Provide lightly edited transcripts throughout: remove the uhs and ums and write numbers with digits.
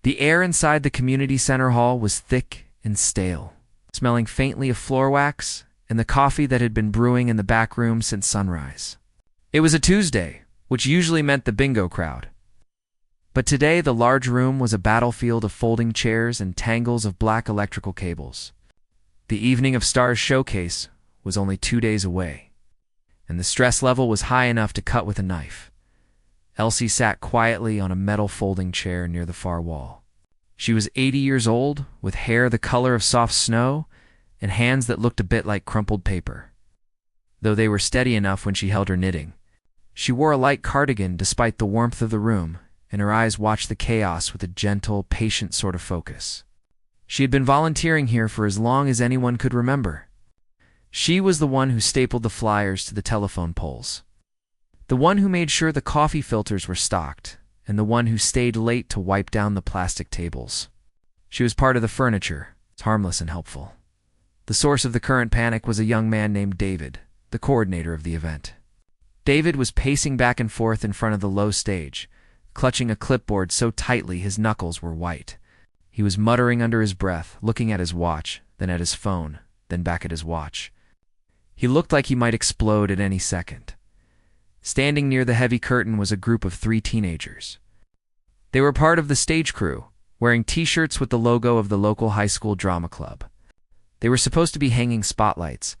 The air inside the community center hall was thick and stale, smelling faintly of floor wax and the coffee that had been brewing in the back room since sunrise. It was a Tuesday, which usually meant the bingo crowd. But today the large room was a battlefield of folding chairs and tangles of black electrical cables. The Evening of Stars showcase was only 2 days away, and the stress level was high enough to cut with a knife. Elsie sat quietly on a metal folding chair near the far wall. She was 80 years old, with hair the color of soft snow and hands that looked a bit like crumpled paper, though they were steady enough when she held her knitting. She wore a light cardigan despite the warmth of the room, and her eyes watched the chaos with a gentle, patient sort of focus. She had been volunteering here for as long as anyone could remember. She was the one who stapled the flyers to the telephone poles, the one who made sure the coffee filters were stocked, and the one who stayed late to wipe down the plastic tables. She was part of the furniture, harmless and helpful. The source of the current panic was a young man named David, the coordinator of the event. David was pacing back and forth in front of the low stage, clutching a clipboard so tightly his knuckles were white. He was muttering under his breath, looking at his watch, then at his phone, then back at his watch. He looked like he might explode at any second. Standing near the heavy curtain was a group of 3 teenagers. They were part of the stage crew, wearing t-shirts with the logo of the local high school drama club. They were supposed to be hanging spotlights,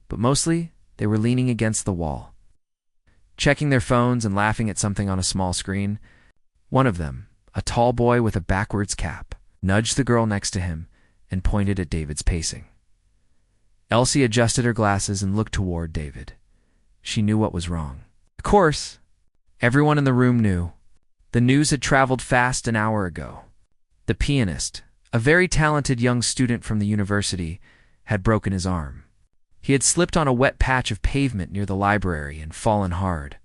but mostly they were leaning against the wall, checking their phones and laughing at something on a small screen. One of them, a tall boy with a backwards cap, nudged the girl next to him and pointed at David's pacing. Elsie adjusted her glasses and looked toward David. She knew what was wrong. Of course, everyone in the room knew. The news had traveled fast an hour ago. The pianist, a very talented young student from the university, had broken his arm. He had slipped on a wet patch of pavement near the library and fallen hard.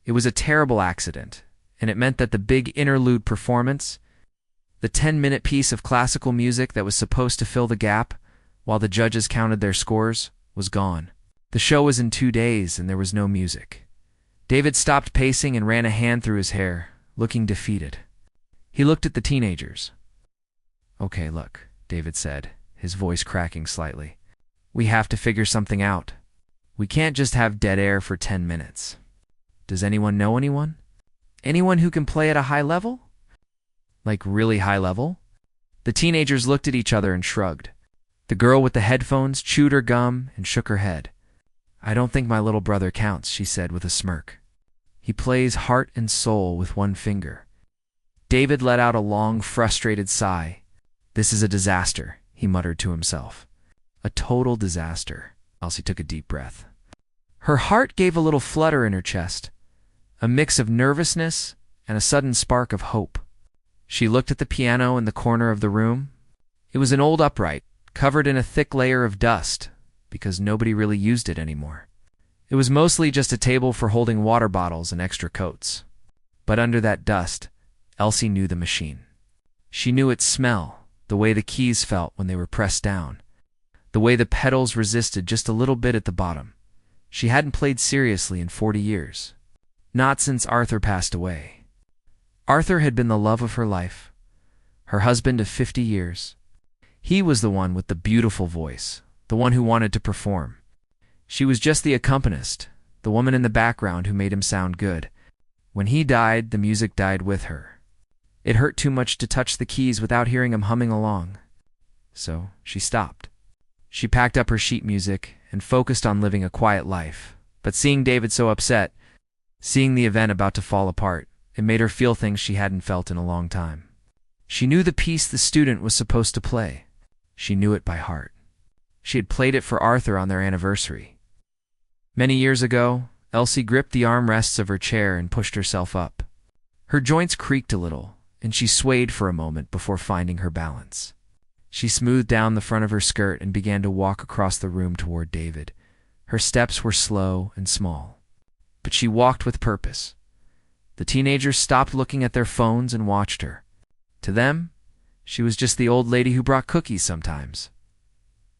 It was a terrible accident, and it meant that the big interlude performance, the 10-minute piece of classical music that was supposed to fill the gap while the judges counted their scores, was gone. The show was in 2 days, and there was no music. David stopped pacing and ran a hand through his hair, looking defeated. He looked at the teenagers. "Okay, look," David said, his voice cracking slightly. "We have to figure something out. We can't just have dead air for 10 minutes. Does anyone know anyone? Anyone who can play at a high level? Like really high level?" The teenagers looked at each other and shrugged. The girl with the headphones chewed her gum and shook her head. "I don't think my little brother counts," she said with a smirk. "He plays heart and soul with one finger." David let out a long, frustrated sigh. "This is a disaster," he muttered to himself. "A total disaster." Elsie took a deep breath. Her heart gave a little flutter in her chest, a mix of nervousness and a sudden spark of hope. She looked at the piano in the corner of the room. It was an old upright, covered in a thick layer of dust, because nobody really used it anymore. It was mostly just a table for holding water bottles and extra coats. But under that dust, Elsie knew the machine. She knew its smell, the way the keys felt when they were pressed down, the way the pedals resisted just a little bit at the bottom. She hadn't played seriously in 40 years. Not since Arthur passed away. Arthur had been the love of her life, her husband of 50 years. He was the one with the beautiful voice, the one who wanted to perform. She was just the accompanist, the woman in the background who made him sound good. When he died, the music died with her. It hurt too much to touch the keys without hearing him humming along. So she stopped. She packed up her sheet music and focused on living a quiet life. But seeing David so upset, seeing the event about to fall apart, it made her feel things she hadn't felt in a long time. She knew the piece the student was supposed to play. She knew it by heart. She had played it for Arthur on their anniversary. Many years ago, Elsie gripped the armrests of her chair and pushed herself up. Her joints creaked a little, and she swayed for a moment before finding her balance. She smoothed down the front of her skirt and began to walk across the room toward David. Her steps were slow and small, but she walked with purpose. The teenagers stopped looking at their phones and watched her. To them, she was just the old lady who brought cookies sometimes.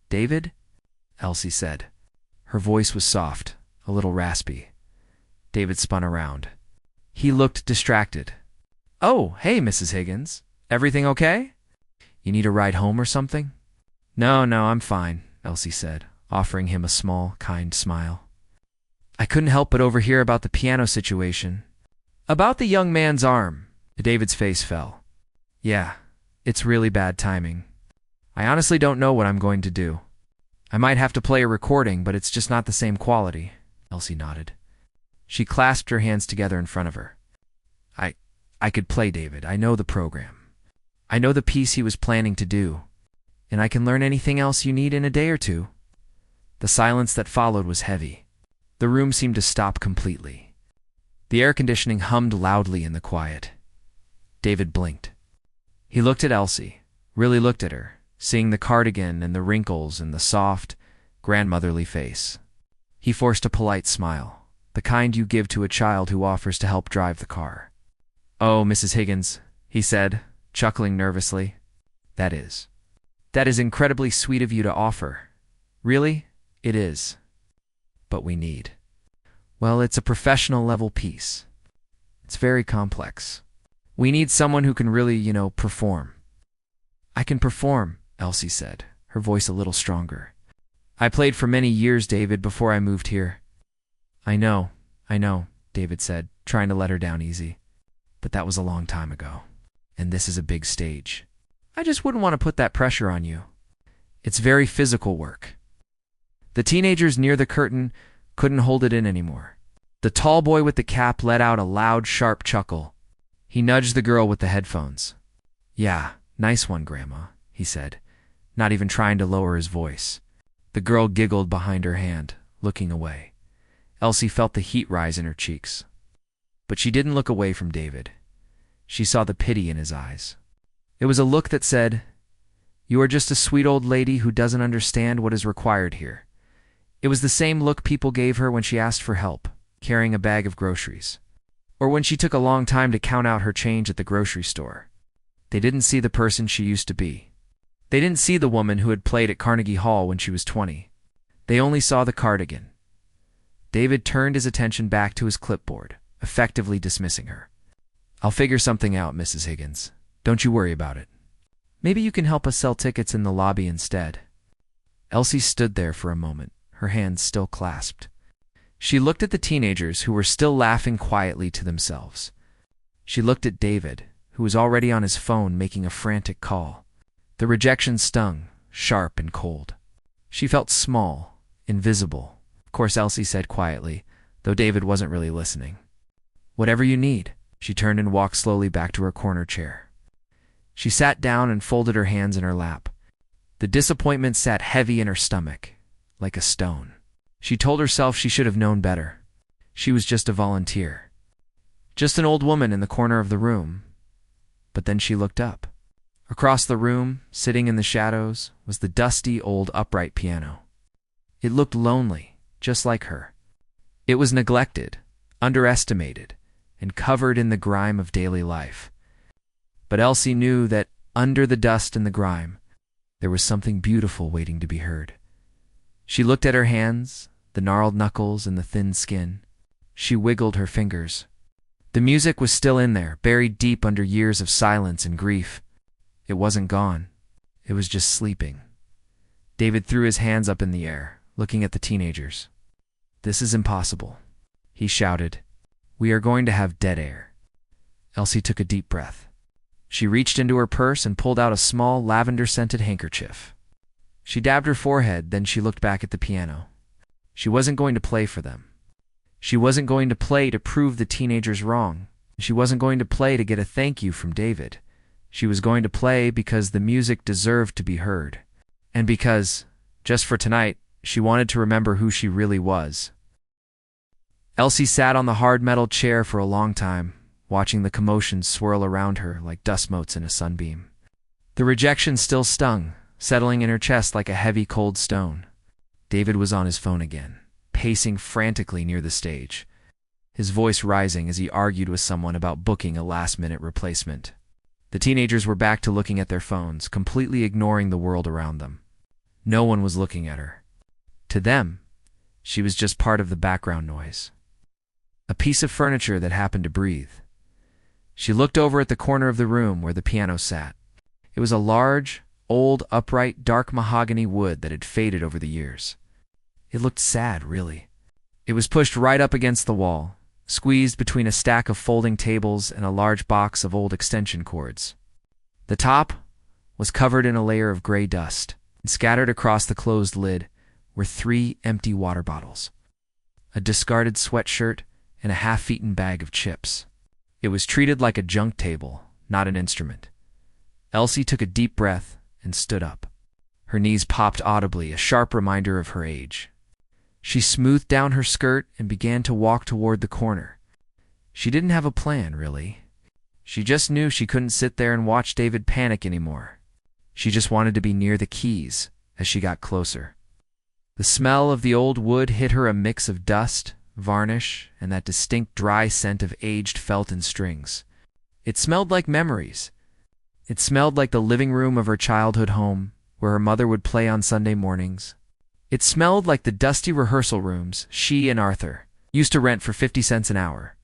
"David?" Elsie said. Her voice was soft, a little raspy. David spun around. He looked distracted. "Oh, hey, Mrs. Higgins," Everything okay? You need a ride home or something? No, I'm fine, Elsie said, offering him a small, kind smile. I couldn't help but overhear about the piano situation. About the young man's arm. David's face fell. Yeah, it's really bad timing. I honestly don't know what I'm going to do. I might have to play a recording, but it's just not the same quality, Elsie nodded. She clasped her hands together in front of her. I could play, David. I know the program. I know the piece he was planning to do, and I can learn anything else you need in a day or two. The silence that followed was heavy. The room seemed to stop completely. The air conditioning hummed loudly in the quiet. David blinked. He looked at Elsie, really looked at her, seeing the cardigan and the wrinkles and the soft, grandmotherly face. He forced a polite smile, the kind you give to a child who offers to help drive the car. Oh, Mrs. Higgins, he said, chuckling nervously. That is incredibly sweet of you to offer. Really, it is. But we need. Well, it's a professional-level piece. It's very complex. We need someone who can really, perform. I can perform, Elsie said, her voice a little stronger. I played for many years, David, before I moved here. I know, David said, trying to let her down easy. But that was a long time ago, and this is a big stage. I just wouldn't want to put that pressure on you. It's very physical work. The teenagers near the curtain couldn't hold it in anymore. The tall boy with the cap let out a loud, sharp chuckle. He nudged the girl with the headphones. Yeah, nice one, Grandma, he said, not even trying to lower his voice. The girl giggled behind her hand, looking away. Elsie felt the heat rise in her cheeks. But she didn't look away from David. She saw the pity in his eyes. It was a look that said, "You are just a sweet old lady who doesn't understand what is required here." It was the same look people gave her when she asked for help, carrying a bag of groceries, or when she took a long time to count out her change at the grocery store. They didn't see the person she used to be. They didn't see the woman who had played at Carnegie Hall when she was 20. They only saw the cardigan. David turned his attention back to his clipboard, effectively dismissing her. I'll figure something out, Mrs. Higgins. Don't you worry about it. Maybe you can help us sell tickets in the lobby instead. Elsie stood there for a moment, her hands still clasped. She looked at the teenagers who were still laughing quietly to themselves. She looked at David, who was already on his phone making a frantic call. The rejection stung, sharp and cold. She felt small, invisible. Of course, Elsie said quietly, though David wasn't really listening. Whatever you need. She turned and walked slowly back to her corner chair. She sat down and folded her hands in her lap. The disappointment sat heavy in her stomach, like a stone. She told herself she should have known better. She was just a volunteer. Just an old woman in the corner of the room. But then she looked up. Across the room, sitting in the shadows, was the dusty old upright piano. It looked lonely, just like her. It was neglected, underestimated, and covered in the grime of daily life. But Elsie knew that under the dust and the grime, there was something beautiful waiting to be heard. She looked at her hands, the gnarled knuckles and the thin skin. She wiggled her fingers. The music was still in there, buried deep under years of silence and grief. It wasn't gone. It was just sleeping. David threw his hands up in the air, looking at the teenagers. This is impossible, he shouted. We are going to have dead air. Elsie took a deep breath. She reached into her purse and pulled out a small, lavender-scented handkerchief. She dabbed her forehead, then she looked back at the piano. She wasn't going to play for them. She wasn't going to play to prove the teenagers wrong. She wasn't going to play to get a thank you from David. She was going to play because the music deserved to be heard. And because, just for tonight, she wanted to remember who she really was. Elsie sat on the hard metal chair for a long time, watching the commotion swirl around her like dust motes in a sunbeam. The rejection still stung, settling in her chest like a heavy, cold stone. David was on his phone again, pacing frantically near the stage, his voice rising as he argued with someone about booking a last-minute replacement. The teenagers were back to looking at their phones, completely ignoring the world around them. No one was looking at her. To them, she was just part of the background noise. A piece of furniture that happened to breathe. She looked over at the corner of the room where the piano sat. It was a large, old, upright, dark mahogany wood that had faded over the years. It looked sad, really. It was pushed right up against the wall, squeezed between a stack of folding tables and a large box of old extension cords. The top was covered in a layer of gray dust, and scattered across the closed lid were 3 empty water bottles, a discarded sweatshirt, and a half-eaten bag of chips. It was treated like a junk table, not an instrument. Elsie took a deep breath and stood up. Her knees popped audibly, a sharp reminder of her age. She smoothed down her skirt and began to walk toward the corner. She didn't have a plan, really. She just knew she couldn't sit there and watch David panic anymore. She just wanted to be near the keys as she got closer. The smell of the old wood hit her, a mix of dust, varnish, and that distinct dry scent of aged felt and strings. It smelled like memories. It smelled like the living room of her childhood home, where her mother would play on Sunday mornings. It smelled like the dusty rehearsal rooms she and Arthur used to rent for 50 cents an hour.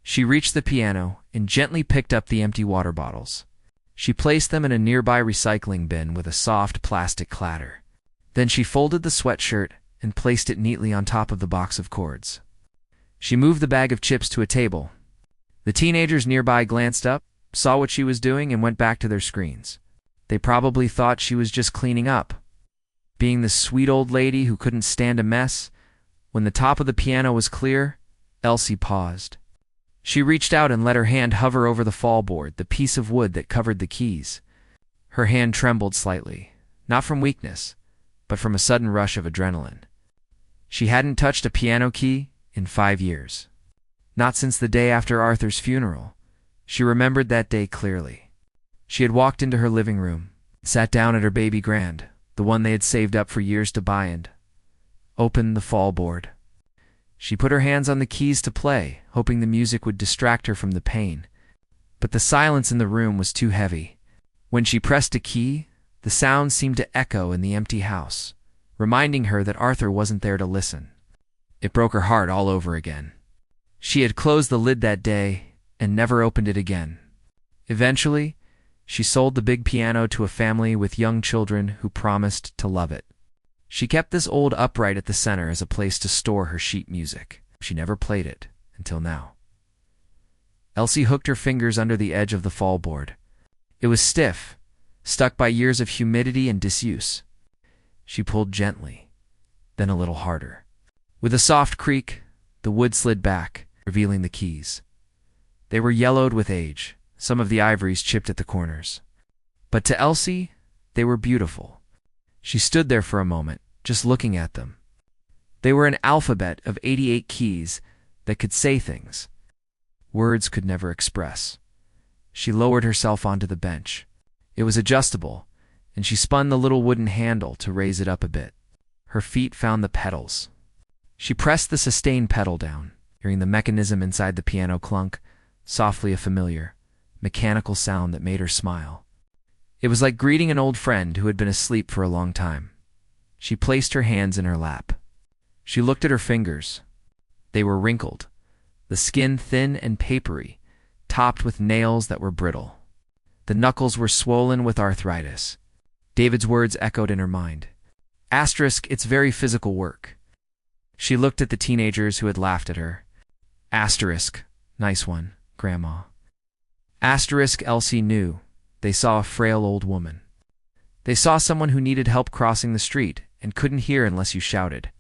She reached the piano and gently picked up the empty water bottles. She placed them in a nearby recycling bin with a soft plastic clatter. Then she folded the sweatshirt and placed it neatly on top of the box of cords. She moved the bag of chips to a table. The teenagers nearby glanced up, saw what she was doing, and went back to their screens. They probably thought she was just cleaning up, being the sweet old lady who couldn't stand a mess. When the top of the piano was clear, Elsie paused. She reached out and let her hand hover over the fallboard, the piece of wood that covered the keys. Her hand trembled slightly, not from weakness, but from a sudden rush of adrenaline. She hadn't touched a piano key in 5 years. Not since the day after Arthur's funeral. She remembered that day clearly. She had walked into her living room, sat down at her baby grand, the one they had saved up for years to buy, and opened the fallboard. She put her hands on the keys to play, hoping the music would distract her from the pain. But the silence in the room was too heavy. When she pressed a key, the sound seemed to echo in the empty house, reminding her that Arthur wasn't there to listen. It broke her heart all over again. She had closed the lid that day and never opened it again. Eventually, she sold the big piano to a family with young children who promised to love it. She kept this old upright at the center as a place to store her sheet music. She never played it until now. Elsie hooked her fingers under the edge of the fallboard. It was stiff, stuck by years of humidity and disuse. She pulled gently, then a little harder. With a soft creak, the wood slid back, revealing the keys. They were yellowed with age, some of the ivories chipped at the corners. But to Elsie, they were beautiful. She stood there for a moment, just looking at them. They were an alphabet of 88 keys that could say things words could never express. She lowered herself onto the bench. It was adjustable, and she spun the little wooden handle to raise it up a bit. Her feet found the pedals. She pressed the sustain pedal down, hearing the mechanism inside the piano clunk, softly a familiar, mechanical sound that made her smile. It was like greeting an old friend who had been asleep for a long time. She placed her hands in her lap. She looked at her fingers. They were wrinkled, the skin thin and papery, topped with nails that were brittle. The knuckles were swollen with arthritis. David's words echoed in her mind. Asterisk, it's very physical work. She looked at the teenagers who had laughed at her. Asterisk, nice one, Grandma. Asterisk, Elsie knew. They saw a frail old woman. They saw someone who needed help crossing the street and couldn't hear unless you shouted.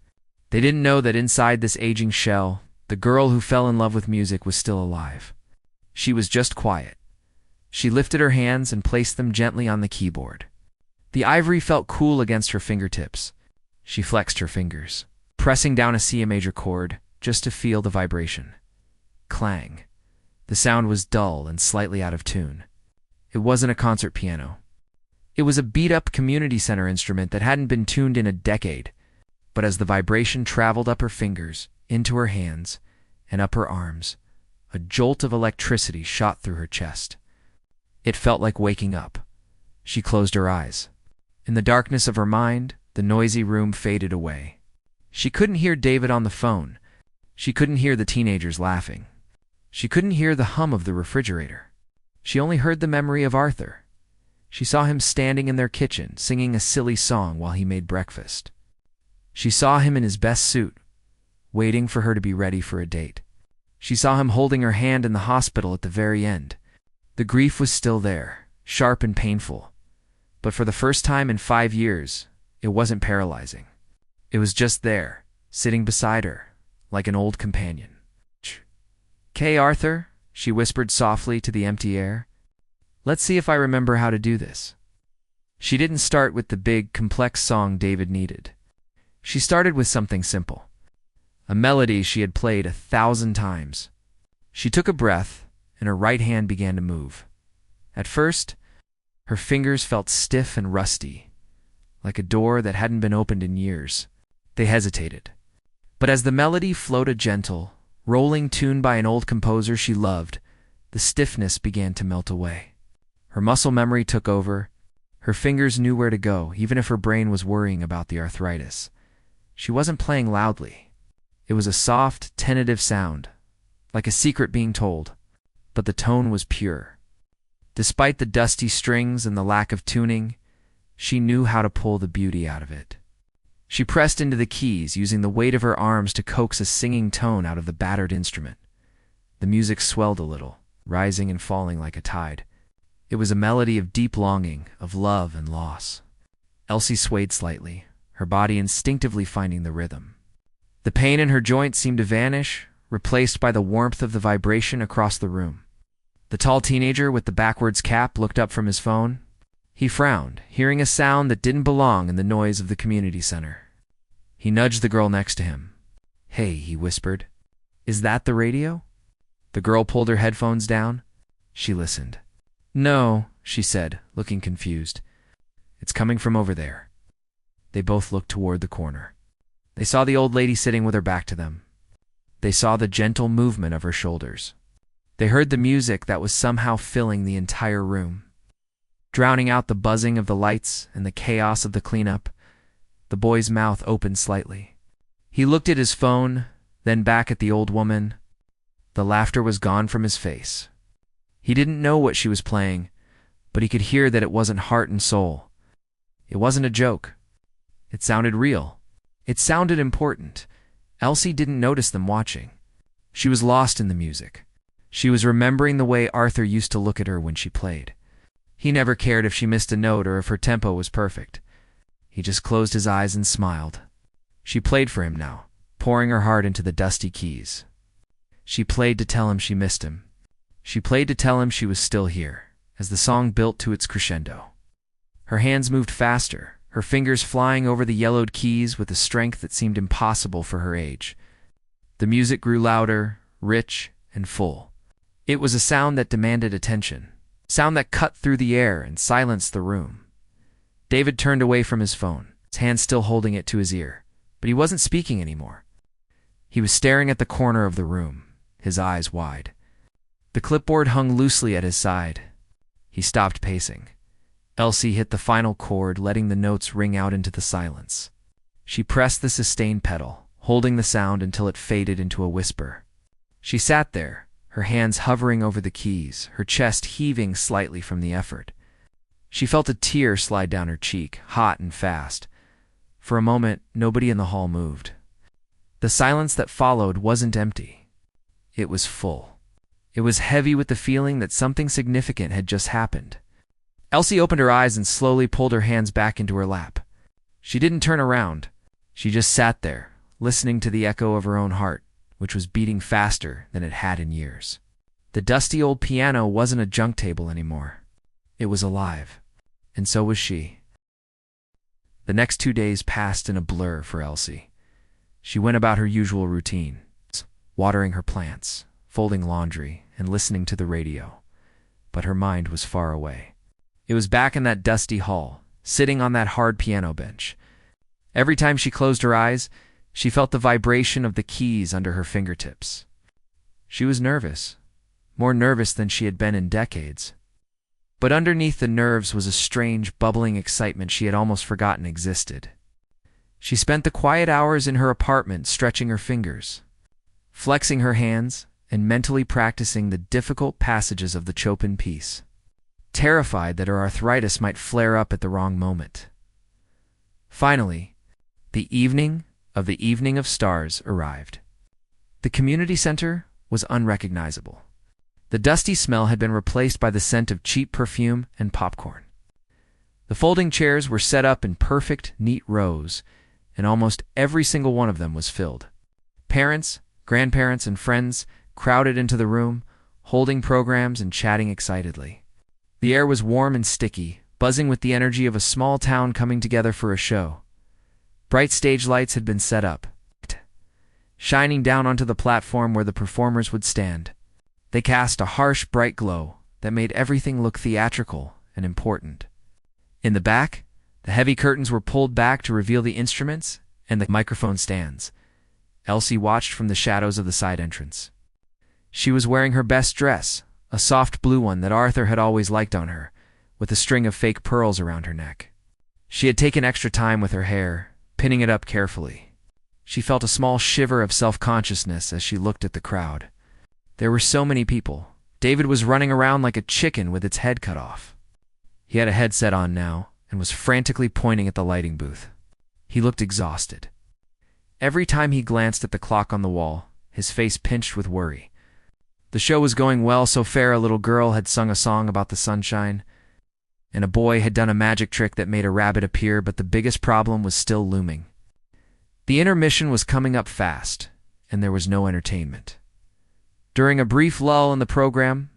They didn't know that inside this aging shell, the girl who fell in love with music was still alive. She was just quiet. She lifted her hands and placed them gently on the keyboard. The ivory felt cool against her fingertips. She flexed her fingers, pressing down a C major chord just to feel the vibration. Clang. The sound was dull and slightly out of tune. It wasn't a concert piano. It was a beat-up community center instrument that hadn't been tuned in a decade. But as the vibration traveled up her fingers, into her hands, and up her arms, a jolt of electricity shot through her chest. It felt like waking up. She closed her eyes. In the darkness of her mind, the noisy room faded away. She couldn't hear David on the phone. She couldn't hear the teenagers laughing. She couldn't hear the hum of the refrigerator. She only heard the memory of Arthur. She saw him standing in their kitchen, singing a silly song while he made breakfast. She saw him in his best suit, waiting for her to be ready for a date. She saw him holding her hand in the hospital at the very end. The grief was still there, sharp and painful. But for the first time in 5 years, it wasn't paralyzing. It was just there, sitting beside her, like an old companion. "'Kay, Arthur," she whispered softly to the empty air. "Let's see if I remember how to do this." She didn't start with the big, complex song David needed. She started with something simple, a melody she had played 1,000 times. She took a breath, and her right hand began to move. At first, her fingers felt stiff and rusty, like a door that hadn't been opened in years. They hesitated. But as the melody flowed a gentle, rolling tune by an old composer she loved, the stiffness began to melt away. Her muscle memory took over. Her fingers knew where to go, even if her brain was worrying about the arthritis. She wasn't playing loudly. It was a soft, tentative sound, like a secret being told, but the tone was pure. Despite the dusty strings and the lack of tuning, she knew how to pull the beauty out of it. She pressed into the keys, using the weight of her arms to coax a singing tone out of the battered instrument. The music swelled a little, rising and falling like a tide. It was a melody of deep longing, of love and loss. Elsie swayed slightly, her body instinctively finding the rhythm. The pain in her joints seemed to vanish, replaced by the warmth of the vibration across the room. The tall teenager with the backwards cap looked up from his phone. He frowned, hearing a sound that didn't belong in the noise of the community center. He nudged the girl next to him. "Hey," he whispered. "Is that the radio?" The girl pulled her headphones down. She listened. "No," she said, looking confused. "It's coming from over there." They both looked toward the corner. They saw the old lady sitting with her back to them. They saw the gentle movement of her shoulders. They heard the music that was somehow filling the entire room, drowning out the buzzing of the lights and the chaos of the cleanup. The boy's mouth opened slightly. He looked at his phone, then back at the old woman. The laughter was gone from his face. He didn't know what she was playing, but he could hear that it wasn't heart and soul. It wasn't a joke. It sounded real. It sounded important. Elsie didn't notice them watching. She was lost in the music. She was remembering the way Arthur used to look at her when she played. He never cared if she missed a note or if her tempo was perfect. He just closed his eyes and smiled. She played for him now, pouring her heart into the dusty keys. She played to tell him she missed him. She played to tell him she was still here, as the song built to its crescendo. Her hands moved faster, her fingers flying over the yellowed keys with a strength that seemed impossible for her age. The music grew louder, rich, and full. It was a sound that demanded attention, sound that cut through the air and silenced the room. David turned away from his phone, his hand still holding it to his ear, but he wasn't speaking anymore. He was staring at the corner of the room, his eyes wide. The clipboard hung loosely at his side. He stopped pacing. Elsie hit the final chord, letting the notes ring out into the silence. She pressed the sustain pedal, holding the sound until it faded into a whisper. She sat there, her hands hovering over the keys, her chest heaving slightly from the effort. She felt a tear slide down her cheek, hot and fast. For a moment, nobody in the hall moved. The silence that followed wasn't empty. It was full. It was heavy with the feeling that something significant had just happened. Elsie opened her eyes and slowly pulled her hands back into her lap. She didn't turn around. She just sat there, listening to the echo of her own heart, which was beating faster than it had in years. The dusty old piano wasn't a junk table anymore. It was alive, and so was she. The next 2 days passed in a blur for Elsie. She went about her usual routine, watering her plants, folding laundry, and listening to the radio. But her mind was far away. It was back in that dusty hall, sitting on that hard piano bench. Every time she closed her eyes, she felt the vibration of the keys under her fingertips. She was nervous, more nervous than she had been in decades. But underneath the nerves was a strange, bubbling excitement she had almost forgotten existed. She spent the quiet hours in her apartment stretching her fingers, flexing her hands, and mentally practicing the difficult passages of the Chopin piece, terrified that her arthritis might flare up at the wrong moment. Finally, the evening of stars arrived. The community center was unrecognizable. The dusty smell had been replaced by the scent of cheap perfume and popcorn. The folding chairs were set up in perfect, neat rows, and almost every single one of them was filled. Parents, grandparents, and friends crowded into the room, holding programs and chatting excitedly. The air was warm and sticky, buzzing with the energy of a small town coming together for a show. Bright stage lights had been set up, shining down onto the platform where the performers would stand. They cast a harsh, bright glow that made everything look theatrical and important. In the back, the heavy curtains were pulled back to reveal the instruments and the microphone stands. Elsie watched from the shadows of the side entrance. She was wearing her best dress, a soft blue one that Arthur had always liked on her, with a string of fake pearls around her neck. She had taken extra time with her hair, pinning it up carefully. She felt a small shiver of self-consciousness as she looked at the crowd. There were so many people. David was running around like a chicken with its head cut off. He had a headset on now and was frantically pointing at the lighting booth. He looked exhausted. Every time he glanced at the clock on the wall, his face pinched with worry. The show was going well so fair. A little girl had sung a song about the sunshine, and a boy had done a magic trick that made a rabbit appear, but the biggest problem was still looming. The intermission was coming up fast, and there was no entertainment. During a brief lull in the program,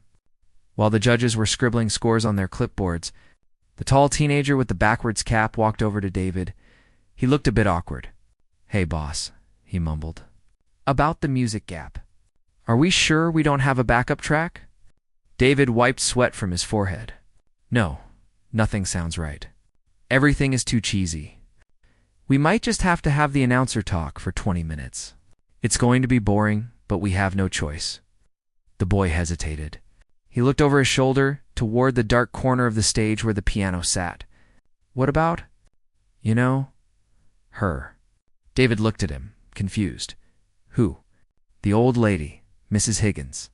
while the judges were scribbling scores on their clipboards, the tall teenager with the backwards cap walked over to David. He looked a bit awkward. "Hey, boss," he mumbled. "About the music gap. Are we sure we don't have a backup track?" David wiped sweat from his forehead. "No, nothing sounds right. Everything is too cheesy. We might just have to have the announcer talk for 20 minutes. It's going to be boring, but we have no choice." The boy hesitated. He looked over his shoulder toward the dark corner of the stage where the piano sat. "What about, her?" David looked at him, confused. "Who?" "The old lady, Mrs. Higgins.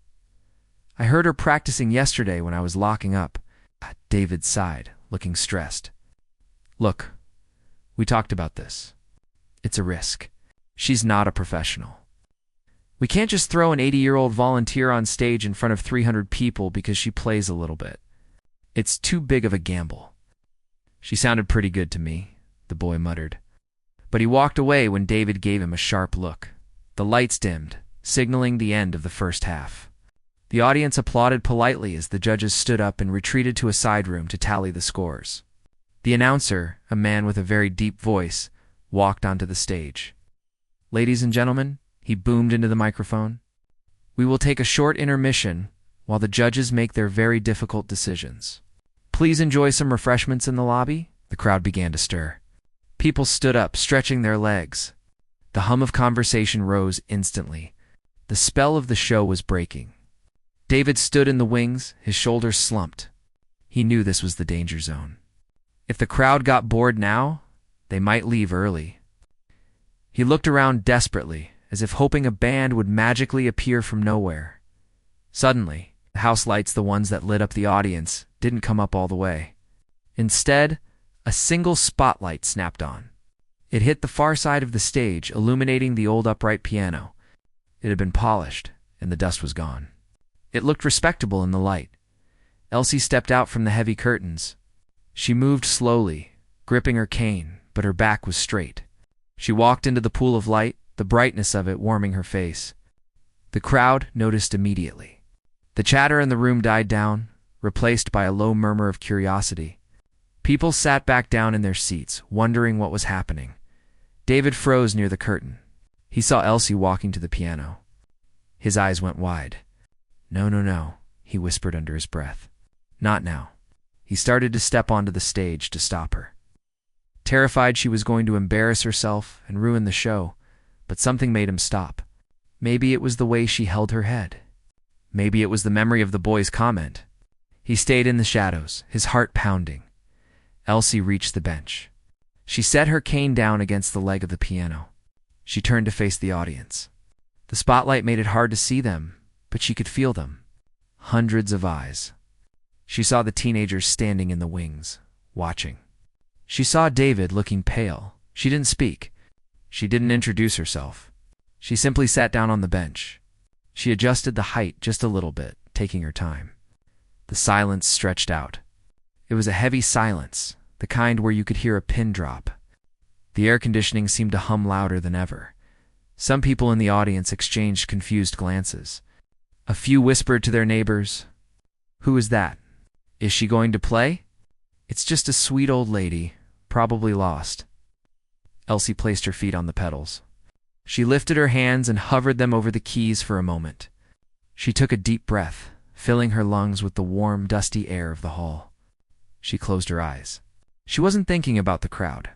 I heard her practicing yesterday when I was locking up." David sighed, looking stressed. "Look, we talked about this. It's a risk. She's not a professional. We can't just throw an 80-year-old volunteer on stage in front of 300 people because she plays a little bit. It's too big of a gamble." "She sounded pretty good to me," the boy muttered. But he walked away when David gave him a sharp look. The lights dimmed, signaling the end of the first half. The audience applauded politely as the judges stood up and retreated to a side room to tally the scores. The announcer, a man with a very deep voice, walked onto the stage. "Ladies and gentlemen," he boomed into the microphone, "we will take a short intermission while the judges make their very difficult decisions. Please enjoy some refreshments in the lobby." The crowd began to stir. People stood up, stretching their legs. The hum of conversation rose instantly. The spell of the show was breaking. David stood in the wings, his shoulders slumped. He knew this was the danger zone. If the crowd got bored now, they might leave early. He looked around desperately, as if hoping a band would magically appear from nowhere. Suddenly, the house lights, the ones that lit up the audience, didn't come up all the way. Instead, a single spotlight snapped on. It hit the far side of the stage, illuminating the old upright piano. It had been polished, and the dust was gone. It looked respectable in the light. Elsie stepped out from the heavy curtains. She moved slowly, gripping her cane, but her back was straight. She walked into the pool of light, the brightness of it warming her face. The crowd noticed immediately. The chatter in the room died down, replaced by a low murmur of curiosity. People sat back down in their seats, wondering what was happening. David froze near the curtain. He saw Elsie walking to the piano. His eyes went wide. "No, no, no," he whispered under his breath. "Not now." He started to step onto the stage to stop her. Terrified she was going to embarrass herself and ruin the show, but something made him stop. Maybe it was the way she held her head. Maybe it was the memory of the boy's comment. He stayed in the shadows, his heart pounding. Elsie reached the bench. She set her cane down against the leg of the piano. She turned to face the audience. The spotlight made it hard to see them, but she could feel them. Hundreds of eyes. She saw the teenagers standing in the wings, watching. She saw David looking pale. She didn't speak. She didn't introduce herself. She simply sat down on the bench. She adjusted the height just a little bit, taking her time. The silence stretched out. It was a heavy silence, the kind where you could hear a pin drop. The air conditioning seemed to hum louder than ever. Some people in the audience exchanged confused glances. A few whispered to their neighbors, "Who is that? Is she going to play? It's just a sweet old lady, probably lost." Elsie placed her feet on the pedals. She lifted her hands and hovered them over the keys for a moment. She took a deep breath, filling her lungs with the warm, dusty air of the hall. She closed her eyes. She wasn't thinking about the crowd.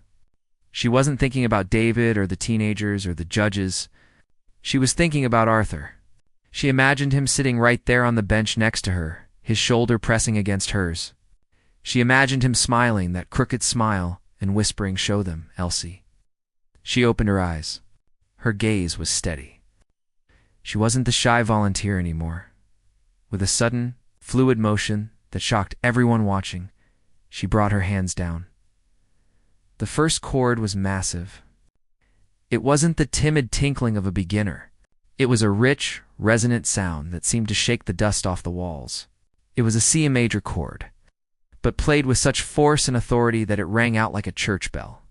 She wasn't thinking about David or the teenagers or the judges. She was thinking about Arthur. She imagined him sitting right there on the bench next to her, his shoulder pressing against hers. She imagined him smiling, that crooked smile, and whispering, "Show them, Elsie." She opened her eyes. Her gaze was steady. She wasn't the shy volunteer anymore. With a sudden, fluid motion that shocked everyone watching, she brought her hands down. The first chord was massive. It wasn't the timid tinkling of a beginner. It was a rich, resonant sound that seemed to shake the dust off the walls. It was a C major chord, but played with such force and authority that it rang out like a church bell.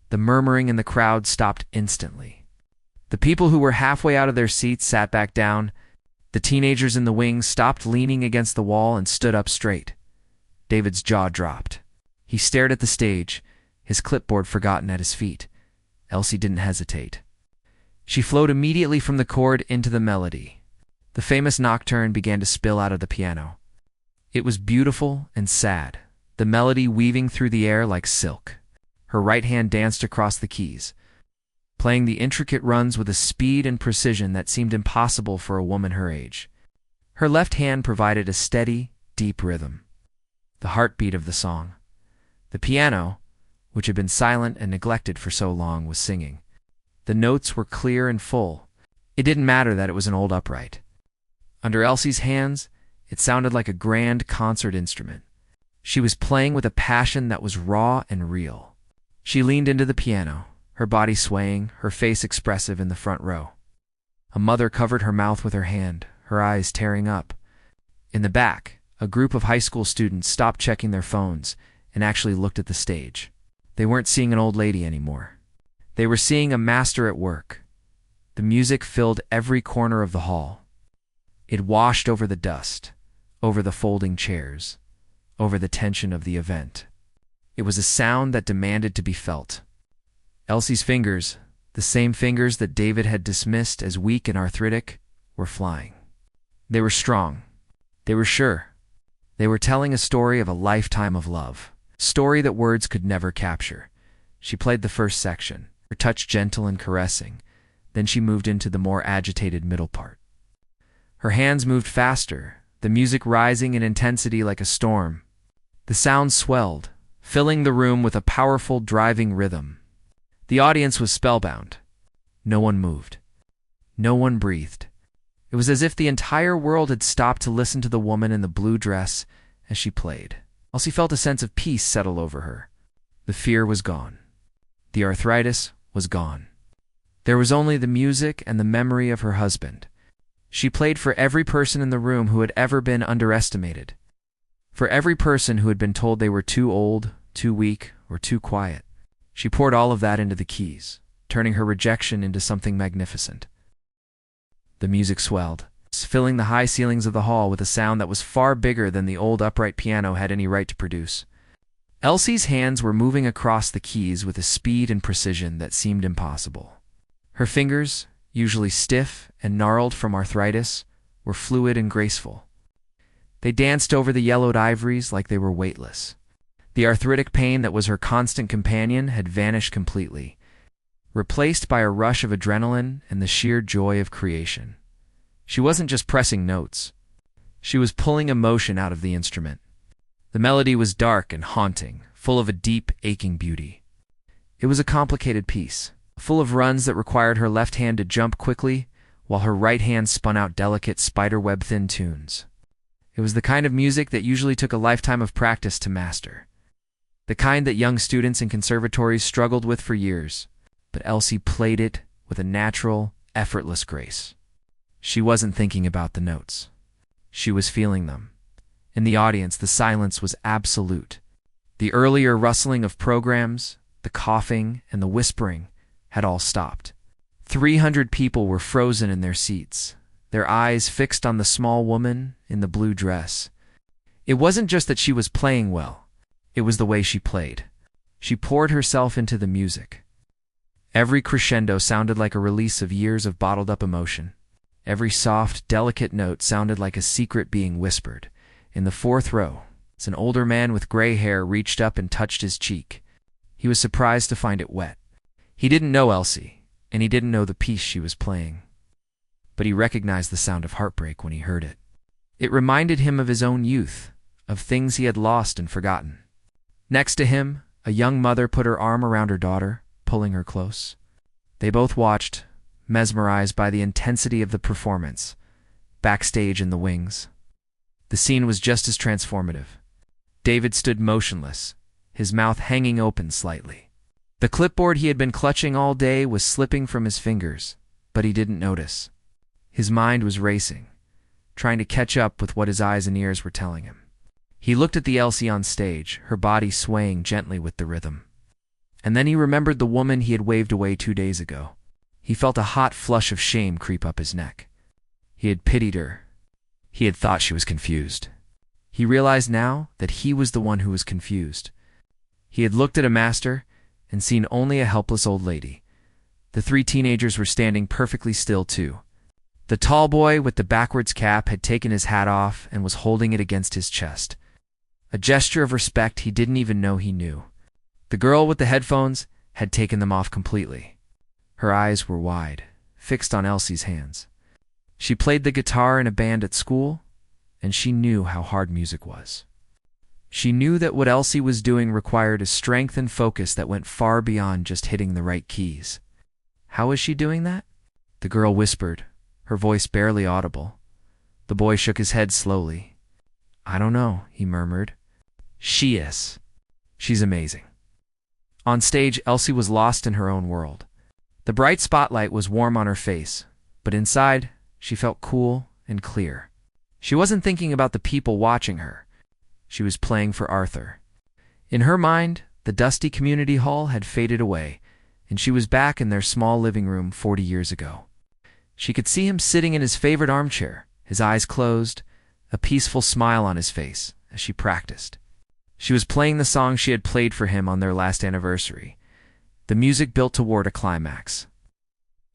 The murmuring in the crowd stopped instantly. The people who were halfway out of their seats sat back down. The teenagers in the wings stopped leaning against the wall and stood up straight. David's jaw dropped. He stared at the stage, his clipboard forgotten at his feet. Elsie didn't hesitate. She flowed immediately from the chord into the melody. The famous nocturne began to spill out of the piano. It was beautiful and sad, the melody weaving through the air like silk. Her right hand danced across the keys, playing the intricate runs with a speed and precision that seemed impossible for a woman her age. Her left hand provided a steady, deep rhythm, the heartbeat of the song. The piano, which had been silent and neglected for so long, was singing. The notes were clear and full. It didn't matter that it was an old upright. Under Elsie's hands, it sounded like a grand concert instrument. She was playing with a passion that was raw and real. She leaned into the piano, her body swaying, her face expressive in the front row. A mother covered her mouth with her hand, her eyes tearing up. In the back, a group of high school students stopped checking their phones and actually looked at the stage. They weren't seeing an old lady anymore. They were seeing a master at work. The music filled every corner of the hall. It washed over the dust, over the folding chairs, over the tension of the event. It was a sound that demanded to be felt. Elsie's fingers, the same fingers that David had dismissed as weak and arthritic, were flying. They were strong. They were sure. They were telling a story of a lifetime of love, a story that words could never capture. She played the first section, her touch gentle and caressing. Then she moved into the more agitated middle part. Her hands moved faster, the music rising in intensity like a storm. The sound swelled, filling the room with a powerful, driving rhythm. The audience was spellbound. No one moved. No one breathed. It was as if the entire world had stopped to listen to the woman in the blue dress as she played. Elsie felt a sense of peace settle over her. The fear was gone. The arthritis was gone. There was only the music and the memory of her husband. She played for every person in the room who had ever been underestimated, for every person who had been told they were too old, too weak, or too quiet. She poured all of that into the keys, turning her rejection into something magnificent. The music swelled, filling the high ceilings of the hall with a sound that was far bigger than the old upright piano had any right to produce. Elsie's hands were moving across the keys with a speed and precision that seemed impossible. Her fingers, usually stiff and gnarled from arthritis, were fluid and graceful. They danced over the yellowed ivories like they were weightless. The arthritic pain that was her constant companion had vanished completely, replaced by a rush of adrenaline and the sheer joy of creation. She wasn't just pressing notes. She was pulling emotion out of the instrument. The melody was dark and haunting, full of a deep, aching beauty. It was a complicated piece, full of runs that required her left hand to jump quickly, while her right hand spun out delicate spiderweb-thin tunes. It was the kind of music that usually took a lifetime of practice to master, the kind that young students in conservatories struggled with for years, but Elsie played it with a natural, effortless grace. She wasn't thinking about the notes. She was feeling them. In the audience, the silence was absolute. The earlier rustling of programs, the coughing, and the whispering had all stopped. 300 people were frozen in their seats, their eyes fixed on the small woman in the blue dress. It wasn't just that she was playing well. It was the way she played. She poured herself into the music. Every crescendo sounded like a release of years of bottled-up emotion. Every soft, delicate note sounded like a secret being whispered. In the fourth row, an older man with gray hair reached up and touched his cheek. He was surprised to find it wet. He didn't know Elsie, and he didn't know the piece she was playing. But he recognized the sound of heartbreak when he heard it. It reminded him of his own youth, of things he had lost and forgotten. Next to him, a young mother put her arm around her daughter, pulling her close. They both watched, mesmerized by the intensity of the performance, backstage in the wings. The scene was just as transformative. David stood motionless, his mouth hanging open slightly. The clipboard he had been clutching all day was slipping from his fingers, but he didn't notice. His mind was racing, trying to catch up with what his eyes and ears were telling him. He looked at the Elsie on stage, her body swaying gently with the rhythm. And then he remembered the woman he had waved away 2 days ago. He felt a hot flush of shame creep up his neck. He had pitied her. He had thought she was confused. He realized now that he was the one who was confused. He had looked at a master and seen only a helpless old lady. The 3 teenagers were standing perfectly still, too. The tall boy with the backwards cap had taken his hat off and was holding it against his chest. A gesture of respect he didn't even know he knew. The girl with the headphones had taken them off completely. Her eyes were wide, fixed on Elsie's hands. She played the guitar in a band at school, and she knew how hard music was. She knew that what Elsie was doing required a strength and focus that went far beyond just hitting the right keys. How was she doing that? The girl whispered, her voice barely audible. The boy shook his head slowly. "I don't know," he murmured. "She is. She's amazing." On stage, Elsie was lost in her own world. The bright spotlight was warm on her face, but inside, she felt cool and clear. She wasn't thinking about the people watching her. She was playing for Arthur. In her mind, the dusty community hall had faded away, and she was back in their small living room 40 years ago. She could see him sitting in his favorite armchair, his eyes closed, a peaceful smile on his face as she practiced. She was playing the song she had played for him on their last anniversary. The music built toward a climax,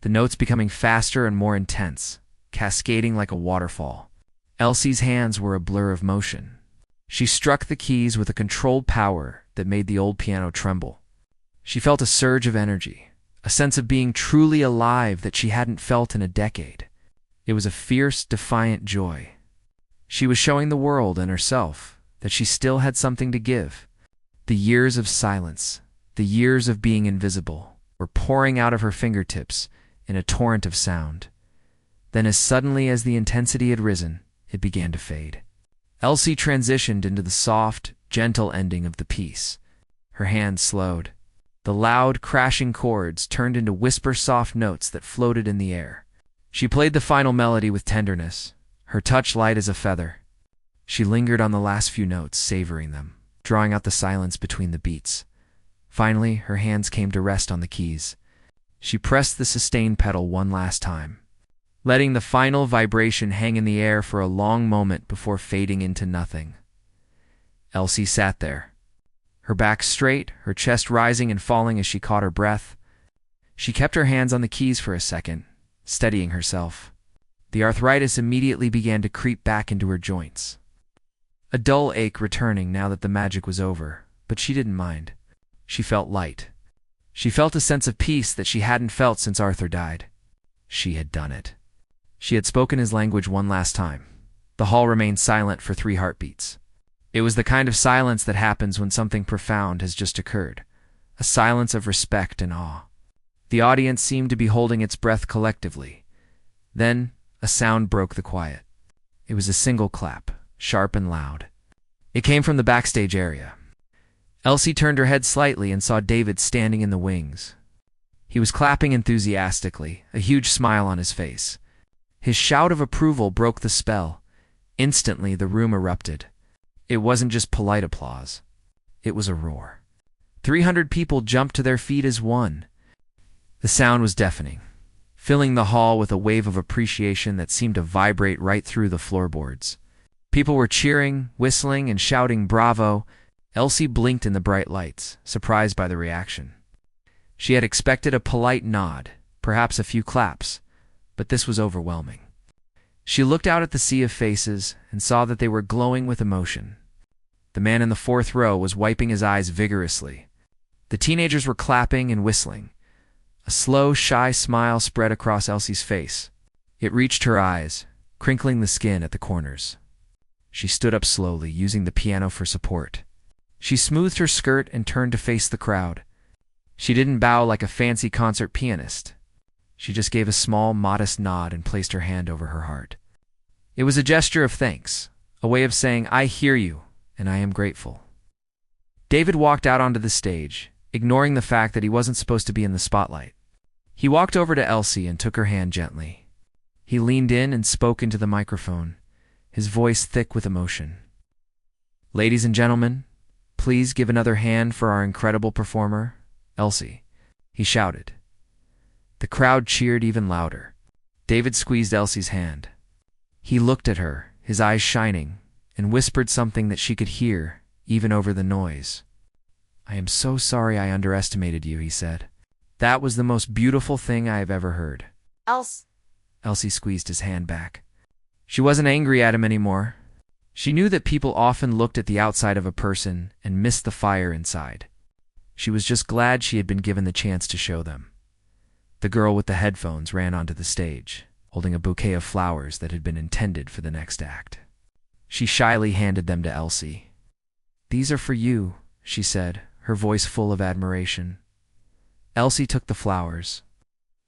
the notes becoming faster and more intense, cascading like a waterfall. Elsie's hands were a blur of motion. She struck the keys with a controlled power that made the old piano tremble. She felt a surge of energy, a sense of being truly alive that she hadn't felt in a decade. It was a fierce, defiant joy. She was showing the world and herself that she still had something to give. The years of silence, the years of being invisible, were pouring out of her fingertips in a torrent of sound. Then, as suddenly as the intensity had risen, it began to fade. Elsie transitioned into the soft, gentle ending of the piece. Her hands slowed. The loud, crashing chords turned into whisper-soft notes that floated in the air. She played the final melody with tenderness, her touch light as a feather. She lingered on the last few notes, savoring them, drawing out the silence between the beats. Finally, her hands came to rest on the keys. She pressed the sustain pedal one last time, letting the final vibration hang in the air for a long moment before fading into nothing. Elsie sat there, her back straight, her chest rising and falling as she caught her breath. She kept her hands on the keys for a second, steadying herself. The arthritis immediately began to creep back into her joints, a dull ache returning now that the magic was over, but she didn't mind. She felt light. She felt a sense of peace that she hadn't felt since Arthur died. She had done it. She had spoken his language one last time. The hall remained silent for 3 heartbeats. It was the kind of silence that happens when something profound has just occurred, a silence of respect and awe. The audience seemed to be holding its breath collectively, Then a sound broke the quiet. It was a single clap, sharp and loud. It came from the backstage area. Elsie turned her head slightly and saw David standing in the wings. He was clapping enthusiastically, a huge smile on his face. His shout of approval broke the spell. Instantly, the room erupted. It wasn't just polite applause. It was a roar. 300 people jumped to their feet as one. The sound was deafening, filling the hall with a wave of appreciation that seemed to vibrate right through the floorboards. People were cheering, whistling, and shouting bravo. Elsie blinked in the bright lights, surprised by the reaction. She had expected a polite nod, perhaps a few claps, but this was overwhelming. She looked out at the sea of faces and saw that they were glowing with emotion. The man in the fourth row was wiping his eyes vigorously. The teenagers were clapping and whistling. A slow, shy smile spread across Elsie's face. It reached her eyes, crinkling the skin at the corners. She stood up slowly, using the piano for support. She smoothed her skirt and turned to face the crowd. She didn't bow like a fancy concert pianist. She just gave a small, modest nod and placed her hand over her heart. It was a gesture of thanks, a way of saying, "I hear you, and I am grateful." David walked out onto the stage, ignoring the fact that he wasn't supposed to be in the spotlight. He walked over to Elsie and took her hand gently. He leaned in and spoke into the microphone, his voice thick with emotion. "Ladies and gentlemen, please give another hand for our incredible performer, Elsie," he shouted. The crowd cheered even louder. David squeezed Elsie's hand. He looked at her, his eyes shining, and whispered something that she could hear, even over the noise. "I am so sorry I underestimated you," he said. "That was the most beautiful thing I have ever heard." Elsie squeezed his hand back. She wasn't angry at him anymore. She knew that people often looked at the outside of a person and missed the fire inside. She was just glad she had been given the chance to show them. The girl with the headphones ran onto the stage, holding a bouquet of flowers that had been intended for the next act. She shyly handed them to Elsie. "These are for you," she said, her voice full of admiration. Elsie took the flowers,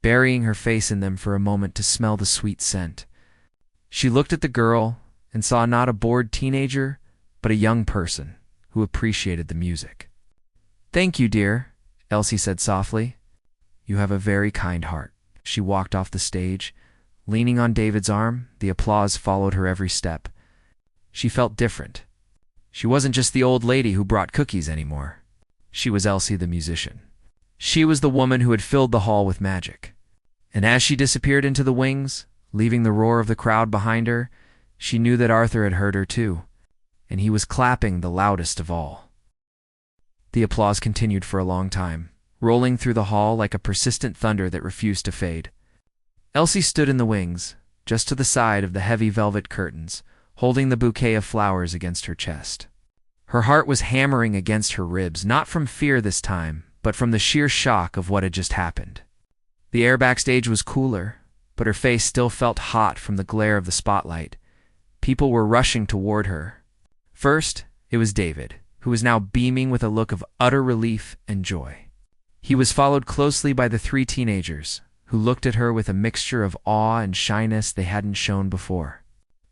burying her face in them for a moment to smell the sweet scent. She looked at the girl and saw not a bored teenager, but a young person who appreciated the music. "Thank you, dear," Elsie said softly. "You have a very kind heart." She walked off the stage, leaning on David's arm. The applause followed her every step. She felt different. She wasn't just the old lady who brought cookies anymore. She was Elsie the musician. She was the woman who had filled the hall with magic. And as she disappeared into the wings, leaving the roar of the crowd behind her, she knew that Arthur had heard her too, and he was clapping the loudest of all. The applause continued for a long time, rolling through the hall like a persistent thunder that refused to fade. Elsie stood in the wings, just to the side of the heavy velvet curtains, holding the bouquet of flowers against her chest. Her heart was hammering against her ribs, not from fear this time, but from the sheer shock of what had just happened. The air backstage was cooler, but her face still felt hot from the glare of the spotlight. People were rushing toward her. First, it was David, who was now beaming with a look of utter relief and joy. He was followed closely by the 3 teenagers, who looked at her with a mixture of awe and shyness they hadn't shown before.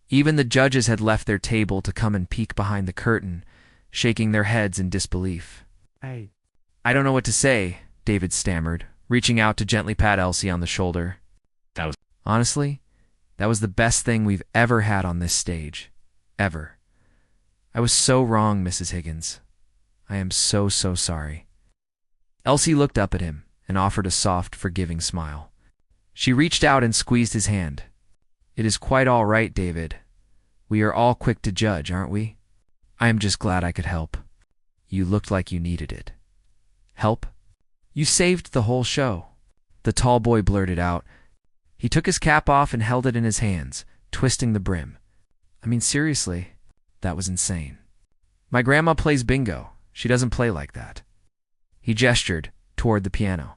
Even the judges had left their table to come and peek behind the curtain, shaking their heads in disbelief. I don't know what to say," David stammered, reaching out to gently pat Elsie on the shoulder. Honestly, that was the best thing we've ever had on this stage. Ever. I was so wrong, Mrs. Higgins. I am so sorry." Elsie looked up at him and offered a soft, forgiving smile. She reached out and squeezed his hand. "It is quite all right, David. We are all quick to judge, aren't we? I am just glad I could help. You looked like you needed it." "Help? You saved the whole show," the tall boy blurted out. He took his cap off and held it in his hands, twisting the brim. "I mean, seriously, that was insane. My grandma plays bingo. She doesn't play like that." He gestured toward the piano,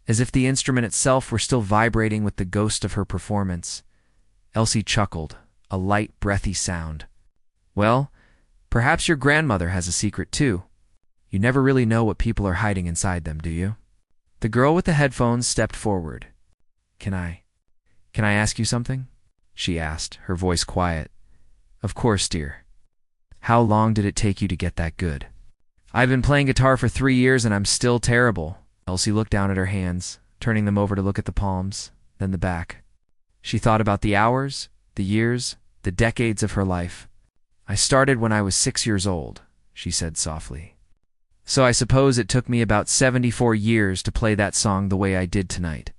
as if the instrument itself were still vibrating with the ghost of her performance. Elsie chuckled, a light, breathy sound. "Well, perhaps your grandmother has a secret too. You never really know what people are hiding inside them, do you?" The girl with the headphones stepped forward. Can I "Can I ask you something?" she asked, her voice quiet. "Of course, dear. How long did it take you to get that good?" "I've been playing guitar for 3 years and I'm still terrible." Elsie looked down at her hands, turning them over to look at the palms, then the back. She thought about the hours, the years, the decades of her life. "I started when I was 6 years old," she said softly. "So I suppose it took me about 74 years to play that song the way I did tonight."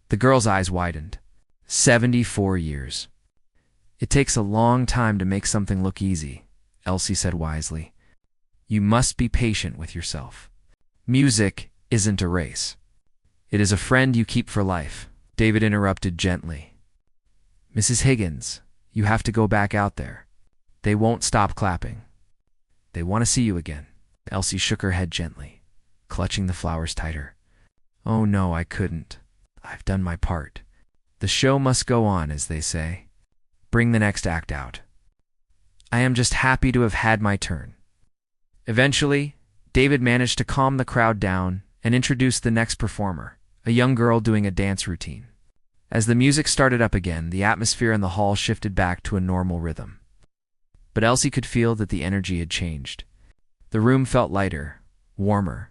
The girl's eyes widened. 74 years. "It takes a long time to make something look easy," Elsie said wisely. "You must be patient with yourself. Music isn't a race. It is a friend you keep for life." David interrupted gently. "Mrs. Higgins, you have to go back out there. They won't stop clapping. They want to see you again." Elsie shook her head gently, clutching the flowers tighter. "Oh no, I couldn't. I've done my part. The show must go on, as they say. Bring the next act out. I am just happy to have had my turn." Eventually, David managed to calm the crowd down and introduce the next performer, a young girl doing a dance routine. As the music started up again, the atmosphere in the hall shifted back to a normal rhythm. But Elsie could feel that the energy had changed. The room felt lighter, warmer.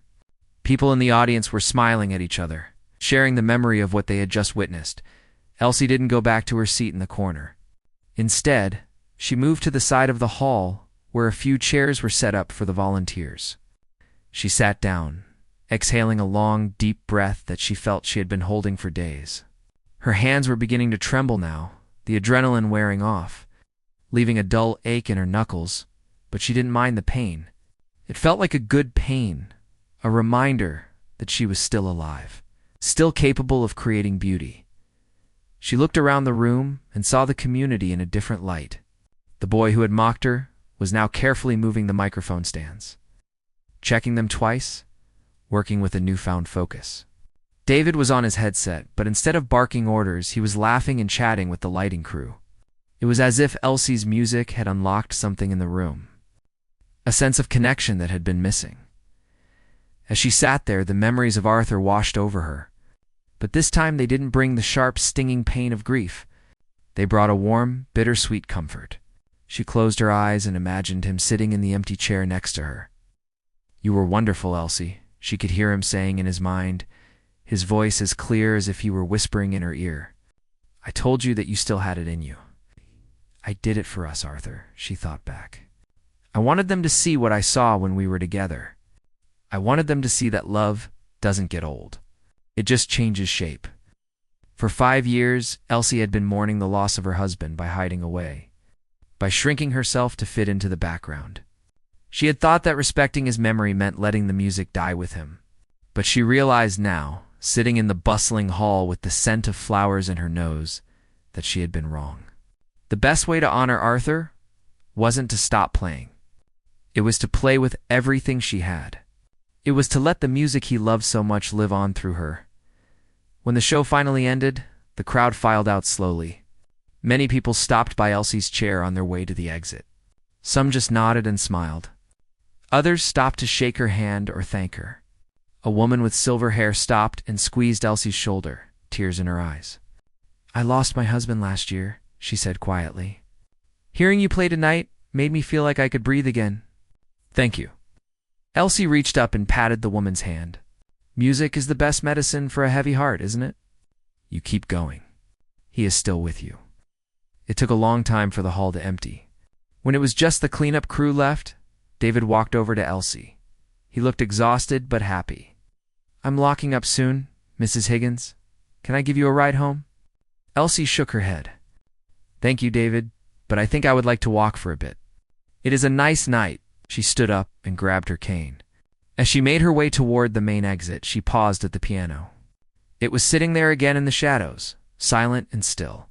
People in the audience were smiling at each other, sharing the memory of what they had just witnessed. Elsie didn't go back to her seat in the corner. Instead, she moved to the side of the hall where a few chairs were set up for the volunteers. She sat down, exhaling a long, deep breath that she felt she had been holding for days. Her hands were beginning to tremble now, the adrenaline wearing off, leaving a dull ache in her knuckles, but she didn't mind the pain. It felt like a good pain, a reminder that she was still alive, still capable of creating beauty. She looked around the room and saw the community in a different light. The boy who had mocked her was now carefully moving the microphone stands, checking them twice, working with a newfound focus. David was on his headset, but instead of barking orders, he was laughing and chatting with the lighting crew. It was as if Elsie's music had unlocked something in the room, a sense of connection that had been missing. As she sat there, the memories of Arthur washed over her. But this time they didn't bring the sharp, stinging pain of grief. They brought a warm, bittersweet comfort. She closed her eyes and imagined him sitting in the empty chair next to her. "You were wonderful, Elsie," she could hear him saying in his mind, his voice as clear as if he were whispering in her ear. "I told you that you still had it in you." "I did it for us, Arthur," she thought back. "I wanted them to see what I saw when we were together. I wanted them to see that love doesn't get old. It just changes shape." For 5 years, Elsie had been mourning the loss of her husband by hiding away, by shrinking herself to fit into the background. She had thought that respecting his memory meant letting the music die with him. But she realized now, sitting in the bustling hall with the scent of flowers in her nose, that she had been wrong. The best way to honor Arthur wasn't to stop playing. It was to play with everything she had. It was to let the music he loved so much live on through her. When the show finally ended, the crowd filed out slowly. Many people stopped by Elsie's chair on their way to the exit. Some just nodded and smiled. Others stopped to shake her hand or thank her. A woman with silver hair stopped and squeezed Elsie's shoulder, tears in her eyes. "I lost my husband last year," she said quietly. "Hearing you play tonight made me feel like I could breathe again." "Thank you." Elsie reached up and patted the woman's hand. "Music is the best medicine for a heavy heart, isn't it? You keep going. He is still with you." It took a long time for the hall to empty. When it was just the cleanup crew left, David walked over to Elsie. He looked exhausted but happy. "I'm locking up soon, Mrs. Higgins. Can I give you a ride home?" Elsie shook her head. "Thank you, David, but I think I would like to walk for a bit. It is a nice night." She stood up and grabbed her cane. As she made her way toward the main exit, she paused at the piano. It was sitting there again in the shadows, silent and still.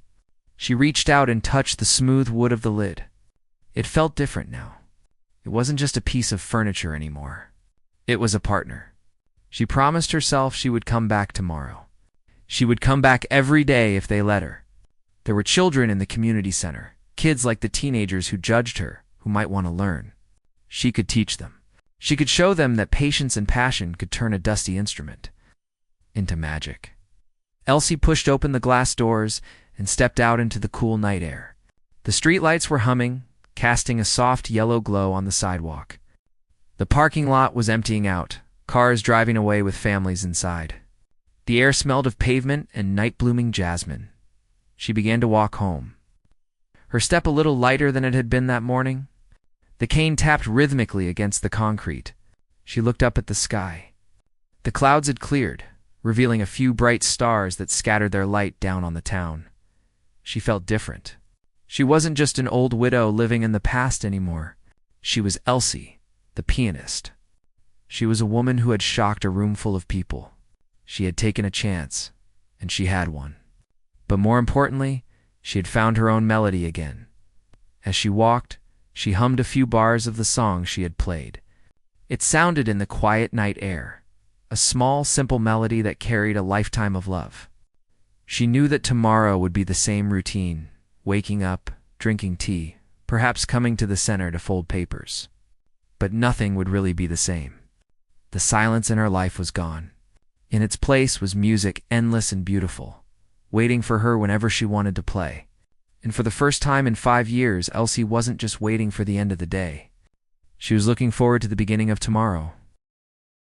She reached out and touched the smooth wood of the lid. It felt different now. It wasn't just a piece of furniture anymore. It was a partner. She promised herself she would come back tomorrow. She would come back every day if they let her. There were children in the community center, kids like the teenagers who judged her, who might want to learn. She could teach them. She could show them that patience and passion could turn a dusty instrument into magic. Elsie pushed open the glass doors and stepped out into the cool night air. The streetlights were humming, casting a soft yellow glow on the sidewalk. The parking lot was emptying out, cars driving away with families inside. The air smelled of pavement and night-blooming jasmine. She began to walk home, her step a little lighter than it had been that morning. The cane tapped rhythmically against the concrete. She looked up at the sky. The clouds had cleared, revealing a few bright stars that scattered their light down on the town. She felt different. She wasn't just an old widow living in the past anymore. She was Elsie, the pianist. She was a woman who had shocked a room full of people. She had taken a chance, and she had one. But more importantly, she had found her own melody again. As she walked, she hummed a few bars of the song she had played. It sounded in the quiet night air, a small, simple melody that carried a lifetime of love. She knew that tomorrow would be the same routine, waking up, drinking tea, perhaps coming to the center to fold papers. But nothing would really be the same. The silence in her life was gone. In its place was music endless and beautiful, waiting for her whenever she wanted to play. And for the first time in 5 years, Elsie wasn't just waiting for the end of the day. She was looking forward to the beginning of tomorrow.